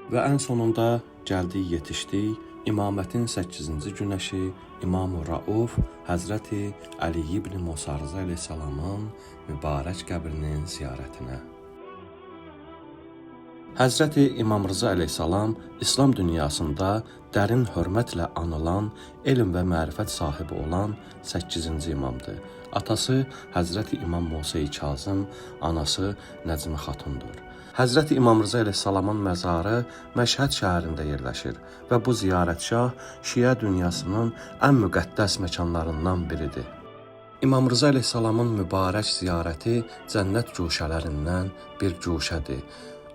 Və ən sonunda gəldik, yetişdik İmamətin 8-ci günəşi İmam-ı Rauf Həzrəti Əli ibn Musa Rza əleyhissalamın mübarək qəbrinin ziyarətinə. Həzrəti İmam Rza əleyhissalam İslam dünyasında dərin hörmətlə anılan, elm və mərifət sahibi olan 8-ci imamdır. Atası Həzrəti İmam Musa-i Kazım, anası Nəcmi xatundur. Həzrəti İmam Rza əleyhissalamın məzarı Məşhəd şəhərində yerləşir və bu ziyarətgah Şiə dünyasının ən müqəddəs məkanlarından biridir. İmam Rza əleyhissalamın mübarək ziyarəti cənnət guşələrindən bir guşədir.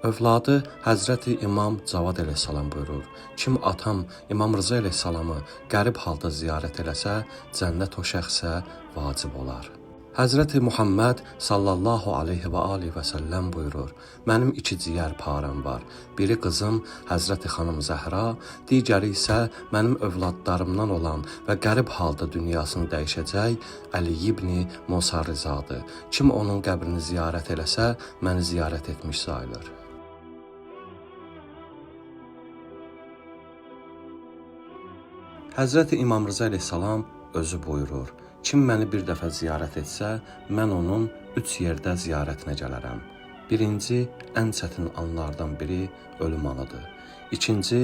Övladı Həzrəti İmam Cavad əleyhissalam buyurur: kim atam İmam Rza əleyhissalamı qərib halda ziyarət eləsə, cənnət o şəxsə vacib olar. Həzrəti Muhammed sallallahu aleyhi və alihi və səlləm buyurur: mənim 2 ciyər parəm var. Biri qızım Həzrəti xanım Zəhra, digəri isə mənim övladlarımdan olan və qərib halda dünyasını dəyişəcək Əli ibn Musa Rzadır. Kim onun qəbrini ziyarət eləsə, məni ziyarət etmiş sayılır. Həzrəti İmam Rza əleyhissalam özü buyurur: kim məni bir dəfə ziyarət etsə, mən onun 3 yerdə ziyarətinə gələrəm. Birinci, ən çətin anlardan biri ölüm anıdır. İkinci,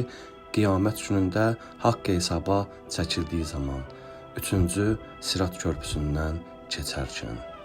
qiyamət günündə haqq hesaba çəkildiyi zaman. Üçüncü, Sirat körpüsündən keçərkən.